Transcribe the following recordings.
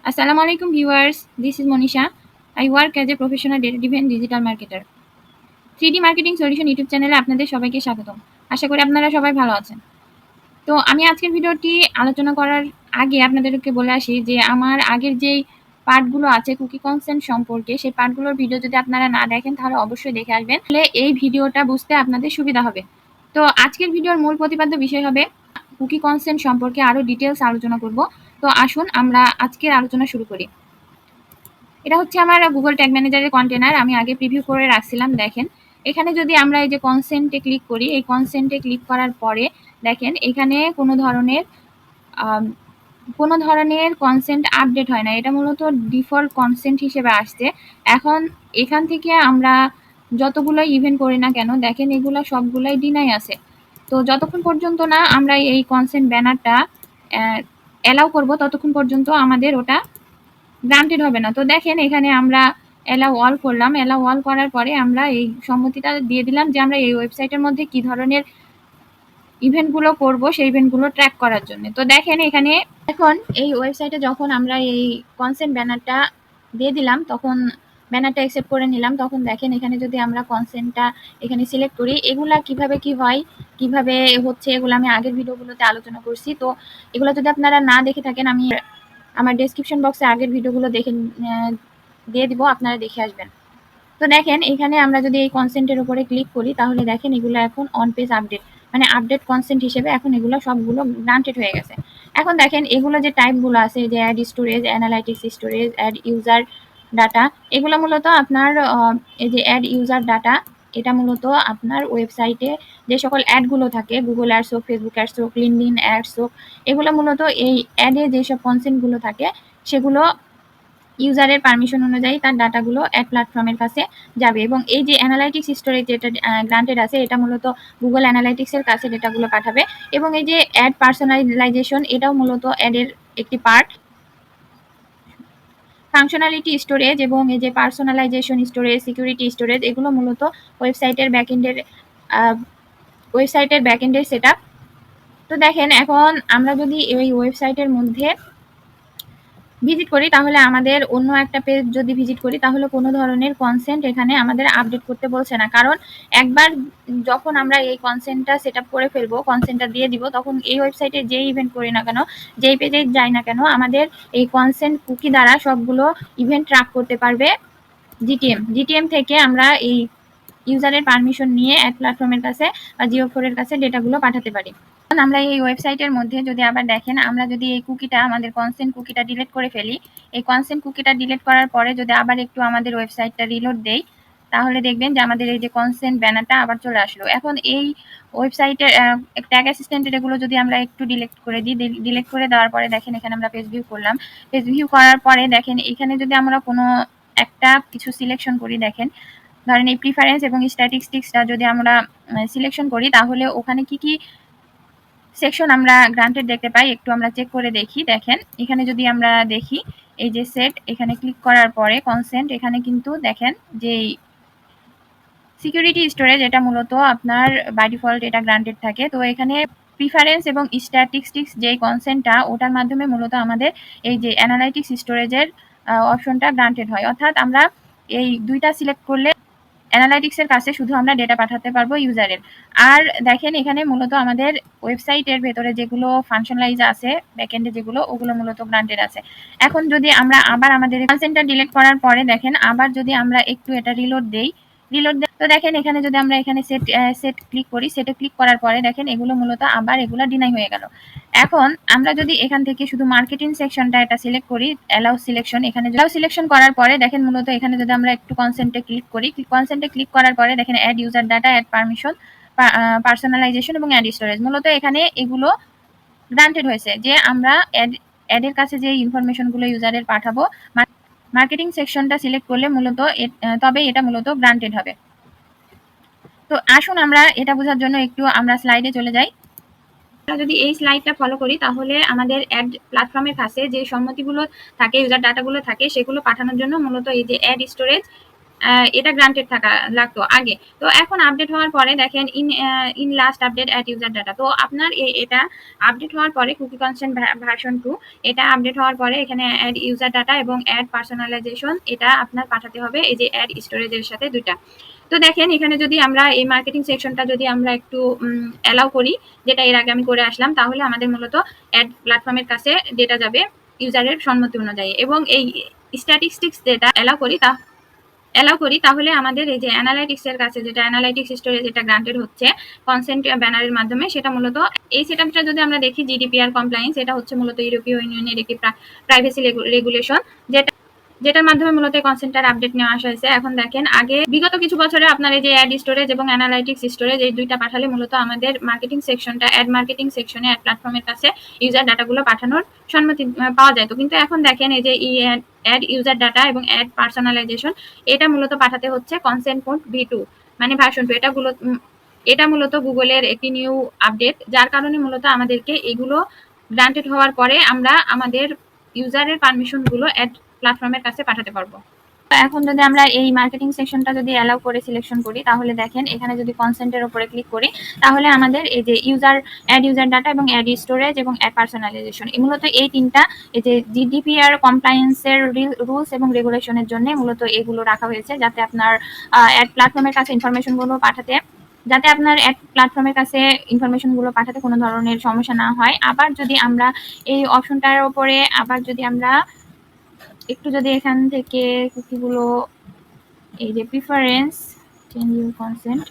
Assalamu alaikum viewers. This is Monisha. I work as a professional data-driven digital marketer. 3D marketing solution YouTube চ্যানেলে আপনাদের সবাইকে স্বাগতম। আশা করি আপনারা সবাই ভালো আছেন। তো আমি আজকের ভিডিওটি আলোচনা করার আগে আপনাদেরকে বলে আসি যে আমার আগের যেই পার্টগুলো আছে কুকি কনসেন্ট সম্পর্কে সেই পার্টগুলোর ভিডিও যদি আপনারা না দেখেন তাহলে অবশ্যই দেখে আসবেন। তাহলে এই ভিডিওটা বুঝতে আপনাদের সুবিধা হবে। তো আজকের ভিডিওর মূল প্রতিপাদ্য বিষয় হবে কুকি কনসেন্ট সম্পর্কে আরো ডিটেইলস আলোচনা করব। তো আসুন আমরা আজকের আলোচনা শুরু করি। এটা হচ্ছে আমার গুগল ট্যাগ ম্যানেজারের কন্টেনার। আমি আগে প্রিভিউ করে রাখছিলাম। দেখেন এখানে যদি আমরা এই যে কনসেন্টে ক্লিক করি, এই কনসেন্টে ক্লিক করার পরে দেখেন এখানে কোনো ধরনের কনসেন্ট আপডেট হয় না। এটা মূলত ডিফল্ট কনসেন্ট হিসেবে আসছে। এখন এখান থেকে আমরা যতগুলো ইভেন্ট করি না কেন দেখেন এগুলা সবগুলাই ডিনাই আছে। তো যতক্ষণ পর্যন্ত না আমরা এই কনসেন্ট ব্যানারটা অ্যালাউ করব ততক্ষণ পর্যন্ত আমাদের ওটা গ্রান্টেড হবে না। তো দেখেন এখানে আমরা অ্যালাউ অল করলাম। অ্যালাউ অল করার পরে আমরা এই সম্মতিটা দিয়ে দিলাম যে আমরা এই ওয়েবসাইটের মধ্যে কি ধরনের ইভেন্টগুলো করব সেই ইভেন্টগুলো ট্র্যাক করার জন্য। তো দেখেন এখানে এখন এই ওয়েবসাইটে যখন আমরা এই কনসেন্ট ব্যানারটা দিয়ে দিলাম তখন ব্যানারটা অ্যাকসেপ্ট করে নিলাম, তখন দেখেন এখানে যদি আমরা কনসেন্টটা এখানে সিলেক্ট করি এগুলা কিভাবে কি হয় কিভাবে হচ্ছে এগুলো আমি আগের ভিডিওগুলোতে আলোচনা করছি। তো এগুলো যদি আপনারা না দেখে থাকেন আমি আমার ডেসক্রিপশন বক্সে আগের ভিডিওগুলো দেখে দিয়ে দিব, আপনারা দেখে আসবেন। তো দেখেন এখানে আমরা যদি এই কনসেন্টের উপরে ক্লিক করি তাহলে দেখেন এগুলো এখন অন পেজ আপডেট, মানে আপডেট কনসেন্ট হিসেবে এখন এগুলো সবগুলো গ্রান্টেড হয়ে গেছে। এখন দেখেন এগুলো যে টাইপগুলো আছে যে add storage, analytics storage, add user data, এগুলো মূলত আপনার এই যে অ্যাড ইউজার ডাটা এটা মূলত আপনার ওয়েবসাইটে যে সকল অ্যাডগুলো থাকে গুগল অ্যাডস হোক, ফেসবুক অ্যাডস হোক, লিঙ্কডইন অ্যাডস হোক, এগুলো মূলত এই অ্যাডে যেসব কনসেন্টগুলো থাকে সেগুলো ইউজারের পারমিশন অনুযায়ী তার ডাটাগুলো অ্যাড প্ল্যাটফর্মের কাছে যাবে। এবং এই যে অ্যানালাইটিক্স স্টোরেজ যেটা গ্রান্টেড আছে এটা মূলত গুগল অ্যানালাইটিক্সের কাছে ডেটাগুলো পাঠাবে। এবং এই যে অ্যাড পার্সোনালাইজেশন এটাও মূলত অ্যাডের একটি পার্ট। ফাংশনালিটি স্টোরেজ এবং এই যে পার্সোনালাইজেশন স্টোরেজ, সিকিউরিটি স্টোরেজ এগুলো মূলত ওয়েবসাইটের ব্যাকএন্ডের সেটআপ। তো দেখেন এখন আমরা যদি এই ওয়েবসাইটের মধ্যে ভিজিট করি তাহলে আমাদের অন্য একটা পেজ যদি ভিজিট করি তাহলে কোনো ধরনের কনসেন্ট এখানে আমাদের আপডেট করতে বলছে না, কারণ একবার যখন আমরা এই কনসেন্টটা সেট আপ করে ফেলবো, কনসেন্টটা দিয়ে দিব, তখন এই ওয়েবসাইটে যেই ইভেন্ট করি না কেন, যেই পেজে যাই না কেন আমাদের এই কনসেন্ট কুকি দ্বারা সবগুলো ইভেন্ট ট্র্যাক করতে পারবে জিটিএম থেকে আমরা এই ইউজারের পারমিশন নিয়ে অ্যাড প্ল্যাটফর্মের কাছে বা জিও4 কাছে ডেটাগুলো পাঠাতে পারি। আমরা এই ওয়েবসাইটের মধ্যে যদি আবার দেখেন আমরা যদি এই কুকিটা আমাদের কনসেন্ট কুকিটা ডিলিট করে ফেলি, এই কনসেন্ট কুকিটা ডিলিট করার পরে যদি আবার একটু আমাদের ওয়েবসাইটটা রিলোড দেই তাহলে দেখবেন যে আমাদের এই যে কনসেন্ট ব্যানারটা আবার চলে আসলো। এখন এই ওয়েবসাইটের ট্যাগ অ্যাসিস্ট্যান্টের এগুলো যদি আমরা একটু ডিলিট করে দিই, ডিলিট করে দেওয়ার পরে দেখেন এখানে আমরা পেজ ভিউ করলাম। পেজ ভিউ করার পরে দেখেন এখানে যদি আমরা কোনো একটা কিছু সিলেকশন করি, দেখেন ধরেন এই প্রিফারেন্স এবং স্ট্যাটিস্টিক্সটা যদি আমরা সিলেকশন করি তাহলে ওখানে কি কি সেকশন আমরা গ্রান্টেড দেখতে পাই একটু আমরা চেক করে দেখি। দেখেন এখানে যদি আমরা দেখি এই যে সেট, এখানে ক্লিক করার পরে কনসেন্ট এখানে কিন্তু দেখেন যে সিকিউরিটি স্টোরেজ এটা মূলত আপনার বাই ডিফল্ট এটা গ্রান্টেড থাকে। তো এখানে প্রিফারেন্স এবং স্ট্যাটিস্টিক্স যে কনসেন্টটা ওটার মাধ্যমে মূলত আমাদের এই যে অ্যানালাইটিক্স স্টোরেজের অপশনটা গ্রান্টেড হয়। অর্থাৎ আমরা এই দুইটা সিলেক্ট করলে অ্যানালাইটিক্সের কাছে শুধু আমরা ডেটা পাঠাতে পারবো ইউজারের। আর দেখেন এখানে মূলত আমাদের ওয়েবসাইটের ভেতরে যেগুলো ফাংশনালাইজ আছে ব্যাকএন্ডে যেগুলো ওগুলো মূলত গ্রান্টেড আছে। এখন যদি আমরা আবার আমাদের কনসেন্টটা ডিলিট করার পরে দেখেন আবার যদি আমরা একটু এটা রিলোড দেই, তো দেখেন এখানে যদি আমরা এখানে সেট ক্লিক করি, সেটে ক্লিক করার পরে দেখেন এগুলো মূলত আবার এগুলো ডিনাই হয়ে গেল। এখন আমরা যদি এখান থেকে শুধু মার্কেটিং সেকশনটা এটা সিলেক্ট করি, অ্যালাউ সিলেকশন, এখানে অ্যালাউ সিলেকশন করার পরে দেখেন মূলত এখানে যদি আমরা একটু কনসেন্টে ক্লিক করি, কনসেন্টে ক্লিক করার পরে দেখেন add user data, add permission, personalization এবং অ্যাড স্টোরেজ, মূলত এখানে এগুলো গ্রান্টেড হয়েছে যে আমরা অ্যাডের কাছে যে ইনফরমেশনগুলো ইউজারের পাঠাবো মার্কেটিং সেকশনটা সিলেক্ট করলে মূলত তবে এটা মূলত গ্রান্টেড হবে। তো আসুন আমরা এটা বোঝার জন্য একটু আমরা স্লাইডে চলে যাই। আমরা যদি এই স্লাইডটা ফলো করি তাহলে আমাদের অ্যাড প্ল্যাটফর্মের কাছে যে সম্মতিগুলো থাকে, ইউজার ডাটাগুলো থাকে, সেগুলো পাঠানোর জন্য মূলত এই যে অ্যাড স্টোরেজ এটা গ্রান্টেড থাকা লাগতো আগে। তো এখন আপডেট হওয়ার পরে দেখেন in last update add user data. তো আপনার এটা আপডেট হওয়ার পরে কুকি কনস্ট্যান্ট ভার্সন 2 এটা আপডেট হওয়ার পরে এখানে অ্যাড ইউজার ডাটা এবং অ্যাড পার্সোনালাইজেশন এটা আপনার পাঠাতে হবে এই যে অ্যাড স্টোরেজের সাথে দুইটা। তো দেখেন এখানে যদি আমরা এই মার্কেটিং সেকশনটা যদি আমরা একটু অ্যালাউ করি, যেটা এর আগে আমি করে আসলাম, তাহলে আমাদের মূলত অ্যাড প্ল্যাটফর্মের কাছে ডেটা যাবে ইউজারের সম্মতি অনুযায়ী। এবং এই স্ট্যাটিস্টিক্স যেটা অ্যালাউ করি তাহলে আমাদের এই যে অ্যানালাইটিক্স এর কাছে যেটা অ্যানালাইটিক্স স্টোরেজ এটা গ্রান্টেড হচ্ছে কনসেন্ট ব্যানারের মাধ্যমে, সেটা মূলত এই সেটআপটা যদি আমরা দেখি জিডিপিআর কমপ্লায়েন্স, এটা হচ্ছে মূলত ইউরোপীয় ইউনিয়নের একটি প্রাইভেসি রেগুলেশন যেটার মাধ্যমে মূলত কনসেন্টটার আপডেট নেওয়া আসা হয়েছে। এখন দেখেন আগে বিগত কিছু বছরে আপনার এই যে অ্যাড স্টোরেজ এবং অ্যানালাইটিক্স স্টোরেজ এই দুইটা পাঠালে মূলত আমাদের মার্কেটিং সেকশনটা অ্যাড মার্কেটিং সেকশনে অ্যাড প্ল্যাটফর্মের কাছে ইউজার ডাটাগুলো পাঠানোর সম্মতি পাওয়া যায়। তো কিন্তু এখন দেখেন এই যে অ্যাড ইউজার ডাটা এবং অ্যাড পার্সোনালাইজেশন এটা মূলত পাঠাতে হচ্ছে কনসেন্ট কোড V2 মানে ভার্সন 2। এটা মূলত গুগলের একটি নিউ আপডেট, যার কারণে মূলত আমাদেরকে এগুলো গ্রান্টেড হওয়ার পরে আমরা আমাদের ইউজারের পারমিশনগুলো অ্যাড প্ল্যাটফর্মের কাছে পাঠাতে পারবো। এখন যদি আমরা এই মার্কেটিং সেকশনটা যদি অ্যালাউ করে সিলেকশন করি, তাহলে দেখেন এখানে যদি কনসেন্টের উপরে ক্লিক করি, তাহলে আমাদের এই যে অ্যাড ইউজার ডাটা এবং অ্যাড স্টোরেজ এবং অ্যাড পার্সোনালাইজেশন মূলত এই তিনটা এই যে জিডিপিআর কমপ্লায়েন্সের রুলস এবং রেগুলেশনের জন্য মূলত এগুলো রাখা হয়েছে, যাতে আপনার অ্যাড প্ল্যাটফর্মের কাছে ইনফরমেশনগুলো পাঠাতে কোনো ধরনের সমস্যা না হয়। আবার যদি আমরা এই অপশনটার উপরে আবার যদি আমরা একটু যদি এখান থেকে কুকিগুলো এই যে প্রিফারেন্স চেঞ্জ ইউর কনসেন্ট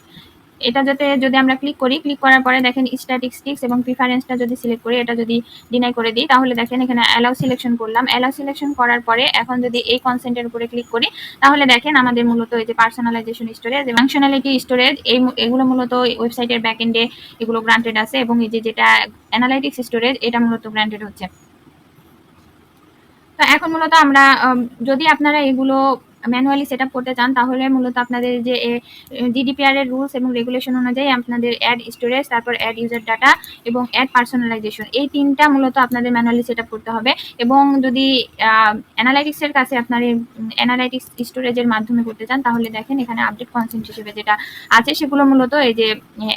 এটা যদি আমরা ক্লিক করার পরে দেখেন স্ট্যাটিস্টিক্স এবং প্রিফারেন্সটা যদি সিলেক্ট করি, এটা যদি ডিনাই করে দিই, তাহলে দেখেন এখানে অ্যালাউ সিলেকশন করলাম। অ্যালাউ সিলেকশন করার পরে এখন যদি এই কনসেন্টের উপরে ক্লিক করি, তাহলে দেখেন আমাদের মূলত এই যে পার্সোনালাইজেশন স্টোরেজ এবং ফাংশনালিটি স্টোরেজ এগুলো মূলত ওয়েবসাইটের ব্যাকএন্ডে এগুলো গ্রান্টেড আছে, এবং এই যে যেটা অ্যানালাইটিক্স স্টোরেজ এটা মূলত গ্রান্টেড হচ্ছে। তো এখন মূলত আমরা যদি আপনারা এগুলো ম্যানুয়ালি সেট আপ করতে চান, তাহলে মূলত আপনাদের যে জিডিপিআর এর রুলস এবং রেগুলেশন অনুযায়ী আপনাদের অ্যাড স্টোরেজ, তারপর অ্যাড ইউজার ডাটা এবং অ্যাড পার্সোনালাইজেশন এই তিনটা মূলত আপনাদের ম্যানুয়ালি সেট আপ করতে হবে। এবং যদি অ্যানালাইটিক্সের কাছে আপনার অ্যানালাইটিক্স স্টোরেজের মাধ্যমে করতে চান, তাহলে দেখেন এখানে আপডেট কনসেন্ট হিসেবে যেটা আছে সেগুলো মূলত এই যে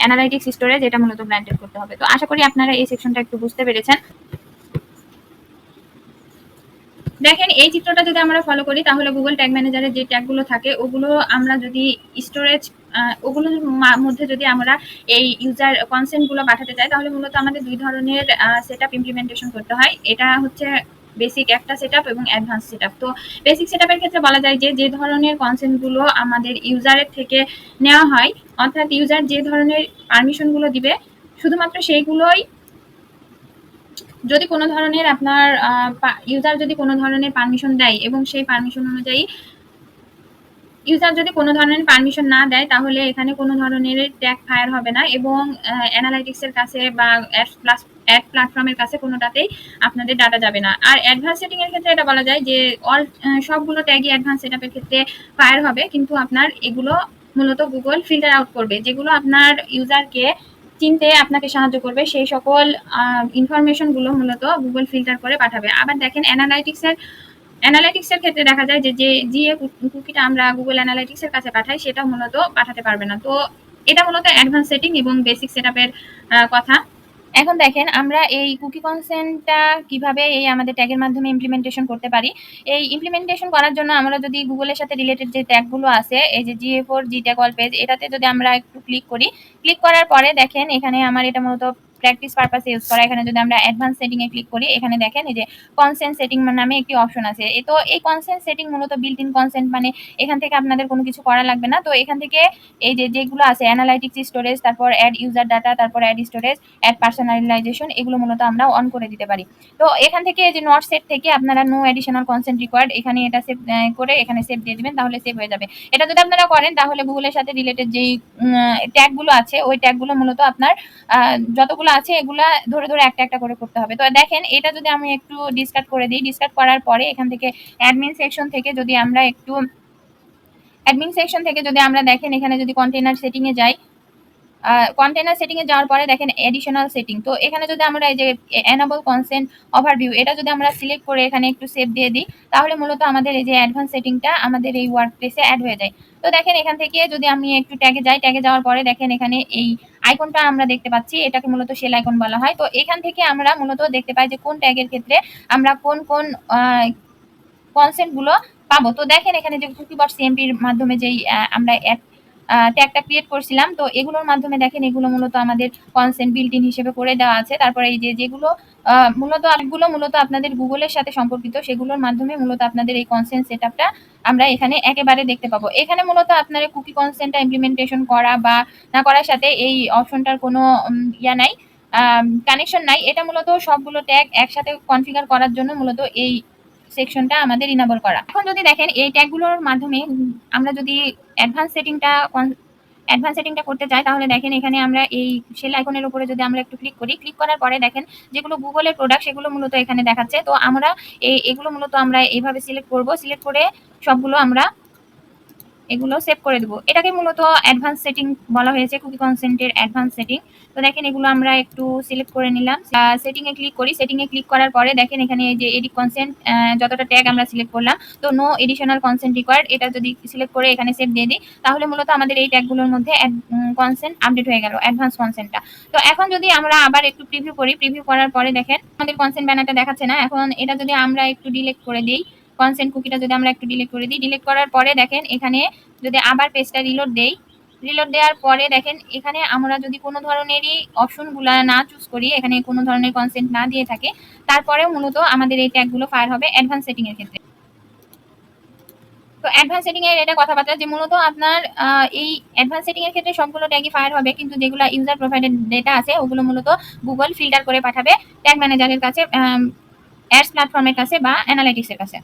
অ্যানালাইটিক্স স্টোরেজ এটা মূলত গ্রান্টেড করতে হবে। তো আশা করি আপনারা এই সেকশনটা একটু বুঝতে পেরেছেন। দেখেন এই চিত্রটা যদি আমরা ফলো করি, তাহলে গুগল ট্যাগ ম্যানেজারের যে ট্যাগগুলো থাকে ওগুলো আমরা যদি স্টোরেজ ওগুলোর মধ্যে যদি আমরা এই ইউজার কনসেন্টগুলো পাঠাতে চাই, তাহলে মূলত আমাদের দুই ধরনের সেটআপ ইমপ্লিমেন্টেশন করতে হয়। এটা হচ্ছে বেসিক একটা সেটআপ এবং অ্যাডভান্স সেটআপ। তো বেসিক সেটআপের ক্ষেত্রে বলা যায় যে ধরনের কনসেন্টগুলো আমাদের ইউজারের থেকে নেওয়া হয়, অর্থাৎ ইউজার যে ধরনের পারমিশনগুলো দিবে শুধুমাত্র সেইগুলোই, যদি কোনো ধরনের আপনার ইউজার যদি কোনো ধরনের পারমিশন দেয় এবং সেই পারমিশন অনুযায়ী ইউজার যদি কোনো ধরনের পারমিশন না দেয়, তাহলে এখানে কোনো ধরনের ট্যাগ ফায়ার হবে না, এবং অ্যানালাইটিক্সের কাছে বা অ্যাড প্ল্যাটফর্মের কাছে কোনোটাতেই আপনাদের ডাটা যাবে না। আর অ্যাডভান্স সেটিং এর ক্ষেত্রে এটা বলা যায় যে সবগুলো ট্যাগই অ্যাডভান্স সেটআপের ক্ষেত্রে ফায়ার হবে, কিন্তু আপনার এগুলো মূলত গুগল ফিল্টার আউট করবে, যেগুলো আপনার ইউজারকে চিনতে আপনাকে সাহায্য করবে, সেই সকল ইনফরমেশনগুলো মূলত গুগল ফিল্টার করে পাঠাবে। আবার দেখেন অ্যানালাইটিক্সের ক্ষেত্রে দেখা যায় যে কুকিটা আমরা গুগল অ্যানালাইটিক্সের কাছে পাঠাই, সেটা মূলত পাঠাতে পারবে না। তো এটা মূলত অ্যাডভান্স সেটিং এবং বেসিক সেটআপের কথা। এখন দেখেন আমরা এই কুকি কনসেন্টটা কিভাবে এই আমাদের ট্যাগের মাধ্যমে ইমপ্লিমেন্টেশন করতে পারি। এই ইমপ্লিমেন্টেশন করার জন্য আমরা যদি গুগলের সাথে রিলেটেড যে ট্যাগগুলো আছে এই যে GA4 জি ট্যাগ অল পেজ, এটাতে যদি আমরা একটু ক্লিক করার পরে দেখেন এখানে আমার এটা মূলত প্র্যাকটিস পারপাসে ইউজ করা। এখানে যদি আমরা অ্যাডভান্স সেটিং এ ক্লিক করি, এখানে দেখেন এই যে কনসেন্ট সেটিং নামে একটি অপশন আছে। তো এই কনসেন্ট সেটিং মূলত বিল্ট ইন কনসেন্ট, মানে এখান থেকে আপনাদের কোনো কিছু করা লাগবে না। তো এখান থেকে এই যেগুলো আছে অ্যানালাইটিক্স স্টোরেজ, তারপর অ্যাড ইউজার ডাটা, তারপর অ্যাড স্টোরেজ, অ্যাড পার্সোনালাইজেশন এগুলো মূলত আমরা অন করে দিতে পারি। তো এখান থেকে এই যে নট সেট থেকে আপনারা নো অ্যাডিশনাল কনসেন্ট রিকোয়ার্ড এখানে এটা সেভ করে এখানে সেভ দিয়ে দিবেন, তাহলে সেভ হয়ে যাবে। এটা যদি আপনারা করেন, তাহলে গুগলের সাথে রিলেটেড যেই ট্যাগগুলো আছে ওই ট্যাগগুলো মূলত আপনার যতগুলো আছে এগুলা ধরে ধরে একটা একটা করে করতে হবে। তো দেখেন এটা যদি আমি একটু ডিসকার্ড করে দিই, ডিসকার্ড করার পরে এখান থেকে অ্যাডমিন সেকশন থেকে যদি আমরা দেখেন এখানে যদি কন্টেইনার সেটিং এ যাই, কন্টেনার সেটিং এ যাওয়ার পরে দেখেন এডিশনাল সেটিং। তো এখানে যদি আমরা এই যে এনেবল কনসেন্ট ওভারভিউ এটা যদি আমরা সিলেক্ট করে এখানে একটু সেভ দিয়ে দিই, তাহলে মূলত আমাদের এই যে অ্যাডভান্স সেটিংটা আমাদের এই ওয়ার্ডপ্রেসে অ্যাড হয়ে যায়। তো দেখেন এখান থেকে যদি আমি একটু ট্যাগে যাই, ট্যাগে যাওয়ার পরে দেখেন এখানে এই আইকনটা আমরা দেখতে পাচ্ছি, এটাকে মূলত সেল আইকন বলা হয়। তো এখান থেকে আমরা মূলত দেখতে পাই যে কোন ট্যাগের ক্ষেত্রে আমরা কোন কোন কনসেন্ট গুলো পাবো। তো দেখেন এখানে যে কুকিবট সিএমপির মাধ্যমে যেই আমরা ট্যাগটা ক্রিয়েট করছিলাম, তো এগুলোর মাধ্যমে দেখেন এগুলো মূলত আমাদের কনসেন্ট বিল্ট ইন হিসেবে করে দেওয়া আছে। তারপরে এই যে যেগুলো মূলত আপনাদের গুগলের সাথে সম্পর্কিত, সেগুলোর মাধ্যমে মূলত আপনাদের এই কনসেন্ট সেটআপটা আমরা এখানে একেবারে দেখতে পাবো। এখানে মূলত আপনারা কুকি কনসেন্টটা ইমপ্লিমেন্টেশন করা বা না করার সাথে এই অপশনটার কোনো নাই, কানেকশন নাই। এটা মূলত সবগুলো ট্যাগ একসাথে কনফিগার করার জন্য মূলত এই সেকশনটা আমাদের ইনেবল করা। এখন যদি দেখেন এই ট্যাগগুলোর মাধ্যমে আমরা যদি অ্যাডভান্স সেটিংটা করতে চাই, তাহলে দেখেন এখানে আমরা এই সেল আইকনের উপরে যদি আমরা একটু ক্লিক করি, ক্লিক করার পরে দেখেন যেগুলো গুগলের প্রোডাক্ট সেগুলো মূলত এখানে দেখাচ্ছে। তো আমরা এগুলো মূলত আমরা এইভাবে সিলেক্ট করব, সিলেক্ট করে সবগুলো আমরা এগুলো সেভ করে দেবো। এটাকে মূলত অ্যাডভান্স সেটিং বলা হয়েছে, কুকি কনসেন্টের অ্যাডভান্স সেটিং। তো দেখেন এগুলো আমরা একটু সিলেক্ট করে নিলাম, সেটিং এ ক্লিক করি। সেটিং এ ক্লিক করার পরে দেখেন এখানে যে এডিট কনসেন্ট যতটা ট্যাগ আমরা সিলেক্ট করলাম, তো নো এডিশনাল কনসেন্ট রিকোয়ার্ড এটা যদি সিলেক্ট করে এখানে সেভ দিয়ে দিই, তাহলে মূলত আমাদের এই ট্যাগগুলোর মধ্যে কনসেন্ট আপডেট হয়ে গেল, অ্যাডভান্স কনসেন্টটা। তো এখন যদি আমরা আবার একটু প্রিভিউ করি, প্রিভিউ করার পরে দেখেন আমাদের কনসেন্ট ব্যানারটা দেখাচ্ছে না। এখন এটা যদি আমরা একটু ডিলিট করে দিই, কনসেন্ট কুকিটা যদি আমরা একটু ডিলিট করে দিই, ডিলিট করার পরে দেখেন এখানে যদি আবার পেজটা রিলোড দেই, রিলোড দেওয়ার পরে দেখেন এখানে আমরা যদি কোনো ধরনেরই অপশনগুলো না চুজ করি, এখানে কোনো ধরনের কনসেন্ট না দিয়ে থাকে, তারপরেও মূলত আমাদের এই ট্যাগগুলো ফায়ার হবে অ্যাডভান্স সেটিং এর ক্ষেত্রে। তো অ্যাডভান্স সেটিং এর এটা কথাবার্তা যে মূলত আপনার এই অ্যাডভান্স সেটিং এর ক্ষেত্রে সবগুলো ট্যাগই ফায়ার হবে, কিন্তু যেগুলো ইউজার প্রোভাইডেড ডেটা আছে ওগুলো মূলত গুগল ফিল্টার করে পাঠাবে ট্যাগ ম্যানেজারের কাছে, অ্যাডস প্ল্যাটফর্মের কাছে বা অ্যানালাইটিক্সের কাছে।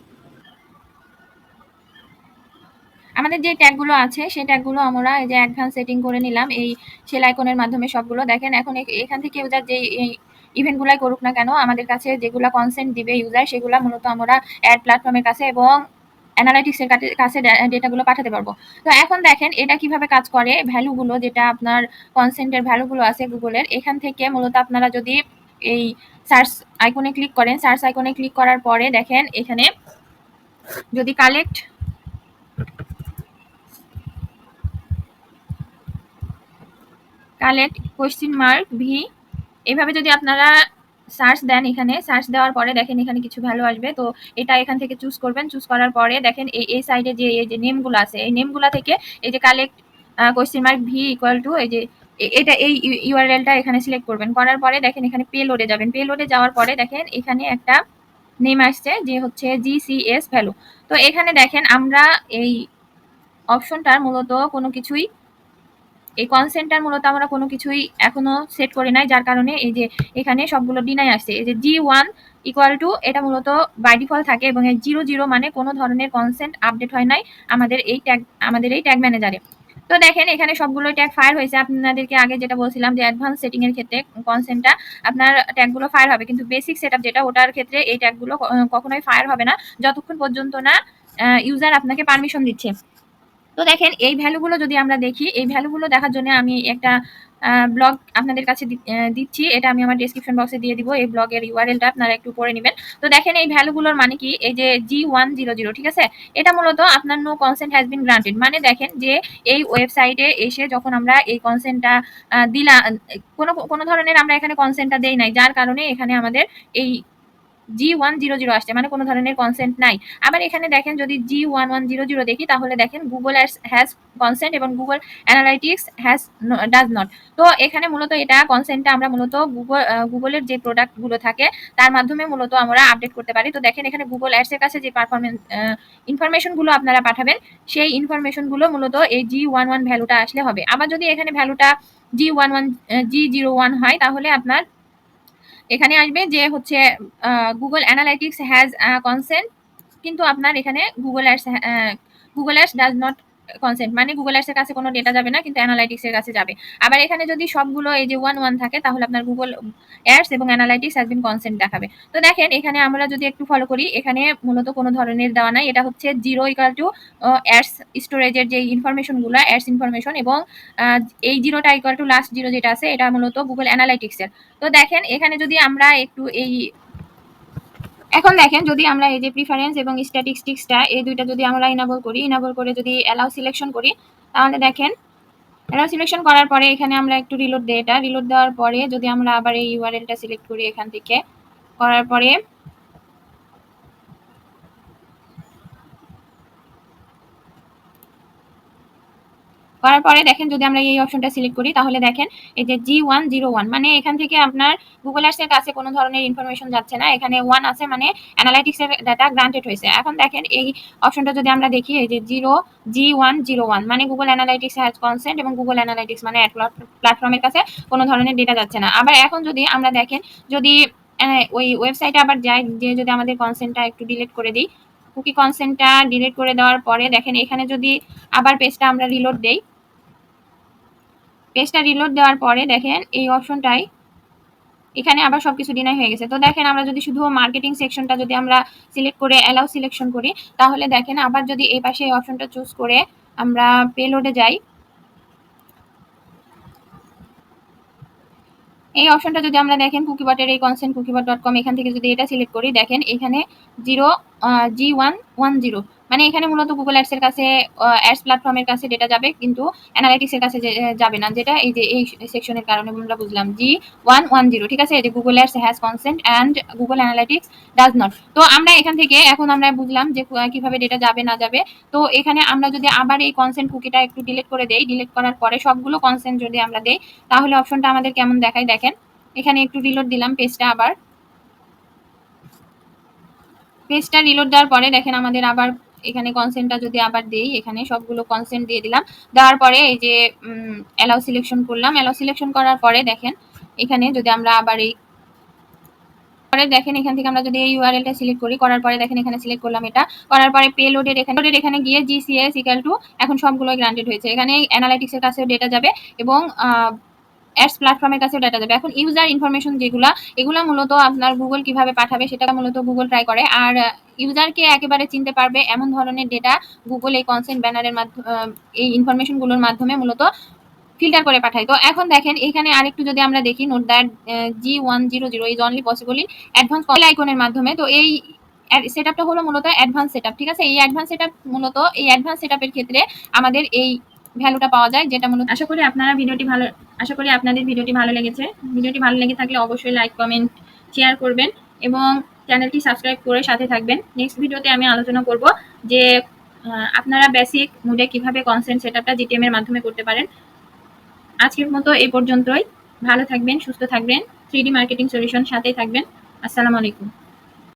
আমাদের যে ট্যাগগুলো আছে সেই ট্যাগগুলো আমরা এই যে অ্যাডভান্স সেটিং করে নিলাম এই সেল আইকনের মাধ্যমে সবগুলো। দেখেন এখন এখান থেকে ইউজার যে ইভেন্টগুলাই করুক না কেন, আমাদের কাছে যেগুলো কনসেন্ট দিবে ইউজার সেগুলো মূলত আমরা অ্যাড প্ল্যাটফর্মের কাছে এবং অ্যানালাইটিক্সের কাছে ডেটাগুলো পাঠাতে পারবো। তো এখন দেখেন এটা কিভাবে কাজ করে, ভ্যালুগুলো যেটা আপনার কনসেন্টের ভ্যালুগুলো আছে গুগলের, এখান থেকে মূলত আপনারা যদি এই সার্চ আইকনে ক্লিক করেন, সার্চ আইকনে ক্লিক করার পরে দেখেন এখানে যদি কালেক্ট কোয়েশ্চেন মার্ক ভি এইভাবে যদি আপনারা সার্চ দেন, এখানে সার্চ দেওয়ার পরে দেখেন এখানে কিছু ভ্যালু আসবে। তো এটা এখান থেকে চুজ করবেন, চুজ করার পরে দেখেন এই সাইডে যে এই যে নেমগুলো আছে, এই নেমগুলো থেকে এই যে collect question mark V equal to এই যে এটা এই ইউআরএলটা এখানে সিলেক্ট করবেন, করার পরে দেখেন এখানে পে লোডে যাবেন। পে লোডে যাওয়ার পরে দেখেন এখানে একটা নেম আসছে যে হচ্ছে জিসিএস ভ্যালু। তো এখানে দেখেন আমরা এই অপশনটার মূলত কোনো কিছুই, এই কনসেন্টটার মূলত আমরা কোনো কিছুই এখনো সেট করি নাই, যার কারণে এই যে এখানে সবগুলো ডিনাই আসছে। এই যে G1 ইকুয়াল টু এটা মূলত বাই ডিফল্ট থাকে এবং এই 00 মানে কোনো ধরনের কনসেন্ট আপডেট হয় নাই আমাদের এই ট্যাগ ম্যানেজারে। তো দেখেন এখানে সবগুলো ট্যাগ ফায়ার হয়েছে। আপনাদেরকে আগে যেটা বলছিলাম যে অ্যাডভান্স সেটিং এর ক্ষেত্রে কনসেন্টটা আপনার ট্যাগগুলো ফায়ার হবে, কিন্তু বেসিক সেটআপ যেটা ওটার ক্ষেত্রে এই ট্যাগগুলো কখনোই ফায়ার হবে না যতক্ষণ পর্যন্ত না ইউজার আপনাকে পারমিশন দিচ্ছে। তো দেখেন এই ভ্যালুগুলো যদি আমরা দেখি, এই ভ্যালুগুলো দেখার জন্য আমি একটা ব্লগ আপনাদের কাছে দিচ্ছি, এটা আমি আমার ডেসক্রিপশন বক্সে দিয়ে দিব। এই ব্লগের ইউআরএলটা আপনারা একটু পড়ে নেবেন। তো দেখেন এই ভ্যালুগুলোর মানে কি, এই যে G100, ঠিক আছে, এটা মূলত আপনার no consent has been granted, মানে দেখেন যে এই ওয়েবসাইটে এসে যখন আমরা এই কনসেন্টটা দিলাম, কোনো ধরনের আমরা এখানে কনসেন্টটা দেই নাই, যার কারণে এখানে আমাদের এই G100 আসছে, মানে কোনো ধরনের কনসেন্ট নাই। আবার এখানে দেখেন যদি G1100 দেখি, তাহলে দেখেন গুগল হ্যাজ কনসেন্ট এবং গুগল অ্যানালাইটিক্স ডাজ নট। তো এখানে মূলত এটা কনসেন্টটা আমরা মূলত গুগলের যে প্রোডাক্টগুলো থাকে তার মাধ্যমে মূলত আমরা আপডেট করতে পারি। তো দেখেন এখানে গুগল অ্যাডসের কাছে যে পারফরমেন্স ইনফরমেশনগুলো আপনারা পাঠাবেন, সেই ইনফরমেশনগুলো মূলত এই G11 ভ্যালুটা আসলে হবে। আবার যদি এখানে ভ্যালুটা G01 হয়, তাহলে আপনার এখানে আসবে যে হচ্ছে গুগল অ্যানালাইটিক্স হ্যাজ কনসেন্ট, কিন্তু আপনার এখানে Google ads does not consent মানে গুগল অ্যাডস এর কাছে কোনো ডেটা যাবে না, কিন্তু অ্যানালাইটিক্স এর কাছে যাবে। আবার এখানে যদি সবগুলো এই যে 1 1 থাকে তাহলে আপনার গুগল অ্যাডস এবং অ্যানালাইটিক্স হ্যাজ বিন কনসেন্ট দেখাবে। তো দেখেন এখানে আমরা যদি একটু ফলো করি, এখানে মূলত কোনো ধরনের দেওয়া নাই। এটা হচ্ছে 0 ইকুয়াল টু অ্যাডস স্টোরেজের যে ইনফরমেশন গুলো, অ্যাডস ইনফরমেশন, এবং এই 0টা ইকুয়াল টু লাস্ট 0 যেটা আছে এটা মূলত গুগল অ্যানালাইটিক্স এর। তো দেখেন এখানে যদি আমরা একটু এখন দেখেন যদি আমরা এই যে প্রিফারেন্স এবং স্ট্যাটিস্টিক্সটা এই দুইটা যদি আমরা ইনেবল করি, ইনেবল করে যদি অ্যালাউ সিলেকশন করি, তাহলে দেখেন অ্যালাউ সিলেকশন করার পরে এখানে আমরা একটু রিলোড দিই। এটা রিলোড দেওয়ার পরে যদি আমরা আবার এই ইউআরএলটা সিলেক্ট করি এখান থেকে, করার পরে দেখেন যদি আমরা এই অপশনটা সিলেক্ট করি তাহলে দেখেন এই যে G101 মানে এখান থেকে আপনার গুগল অ্যাডস এর কাছে কোনো ধরনের ইনফরমেশন যাচ্ছে না, এখানে 1 আছে মানে অ্যানালাইটিক্স এর ডাটা গ্রান্টেড হয়েছে। এখন দেখেন এই অপশনটা যদি আমরা দেখি এই যে G101 মানে গুগল অ্যানালাইটিক্স হ্যাজ কনসেন্ট এবং গুগল অ্যানালাইটিক্স মানে অ্যাড প্ল্যাটফর্মের কাছে কোনো ধরনের ডেটা যাচ্ছে না। আবার এখন যদি আমরা দেখেন যদি ওই ওয়েবসাইটে আবার যাই, যে যদি আমাদের কনসেন্টটা একটু ডিলিট করে দিই, কুকি কনসেন্টটা ডিলিট করে দেওয়ার পরে দেখেন এখানে যদি আবার পেজটা আমরা রিলোড দেই, পেজটা রিলোড দেওয়ার পরে দেখেন এই অপশনটাই এখানে আবার সবকিছু ডিনাই হয়ে গেছে। তো দেখেন আমরা যদি শুধু মার্কেটিং সেকশনটা যদি আমরা সিলেক্ট করে অ্যালাউ সিলেকশন করি, তাহলে দেখেন আবার যদি এই পাশে এই অপশনটা চুজ করে আমরা পেলোডে যাই, এই অপশনটা যদি আমরা দেখেন কুকিবটের এই কনসেন্ট কুকিবট.com এখান থেকে যদি এটা সিলেক্ট করি, দেখেন এখানে G110 মানে এখানে মূলত গুগল অ্যাডস এর কাছে অ্যাডস প্ল্যাটফর্মের কাছে ডেটা যাবে, কিন্তু অ্যানালাইটিক্স এর কাছে যাবে না, যেটা এই যে এই সেকশনের কারণে আমরা বুঝলাম G110। ঠিক আছে, এই যে Google ads has consent and Google analytics does not. তো আমরা এখান থেকে এখন আমরা বুঝলাম যে কিভাবে ডেটা যাবে না যাবে। তো এখানে আমরা যদি আবার এই কনসেন্ট কুকিটা একটু ডিলিট করে দেই, ডিলিট করার পরে সবগুলো কনসেন্ট যদি আমরা দেই, তাহলে অপশনটা আমাদের কেমন দেখায় দেখেন। এখানে একটু রিলোড দিলাম পেজটা, আবার পেজটা রিলোড দেওয়ার পরে দেখেন আমাদের আবার এখানে কনসেন্টটা যদি আবার দেই, এখানে সবগুলো কনসেন্ট দিয়ে দিলাম, দেওয়ার পরে এই যে অ্যালাউ সিলেকশন করলাম, অ্যালাউ সিলেকশন করার পরে দেখেন এখানে যদি আমরা আবার এই পরে দেখেন এখান থেকে আমরা যদি এই ইউআরএলটা সিলেক্ট করি, করার পরে দেখেন এখানে সিলেক্ট করলাম, এটা করার পরে পেলোডের এখানে গিয়ে জিসিএস ইকুয়াল টু এখন সবগুলোই গ্রান্টেড হয়েছে। এখানে অ্যানালাইটিক্স এর কাছেও ডেটা যাবে এবং অ্যাডস প্ল্যাটফর্মের কাছেও ডেটা যাবে। এখন ইউজার ইনফরমেশন এগুলা মূলত আপনার গুগল কিভাবে পাঠাবে সেটা মূলত গুগল ট্রাই করে, আর ইউজারকে একেবারে চিনতে পারবে এমন ধরনের ডেটা গুগল এই কনসেন্ট ব্যানারের মাধ্যমে এই ইনফরমেশনগুলোর মাধ্যমে মূলত ফিল্টার করে পাঠাই। তো এখন দেখেন এখানে আরেকটু যদি আমরা দেখি, note that G100 is only possible in advance আইকনের মাধ্যমে। তো এই সেটআপটা হলো মূলত অ্যাডভান্স সেটআপ। ঠিক আছে, এই অ্যাডভান্স সেটআপ মূলত এই অ্যাডভান্স সেটআপের ক্ষেত্রে আমাদের এই ভ্যালুটা পাওয়া যায়, যেটা মূলত আশা করি আপনাদের ভিডিওটি ভালো লেগেছে। ভিডিওটি ভালো লেগে থাকলে অবশ্যই লাইক কমেন্ট শেয়ার করবেন এবং চ্যানেলটি সাবস্ক্রাইব করে সাথে থাকবেন। নেক্সট ভিডিওতে আমি আলোচনা করব যে আপনারা বেসিক মোডে কিভাবে কনসেন্ট সেটআপটা জিটিএম এর মাধ্যমে করতে পারেন। আজকের মতো এই পর্যন্তই। ভালো থাকবেন, সুস্থ থাকবেন, 3D মার্কেটিং সলিউশন সাথেই থাকবেন। আসসালামু আলাইকুম।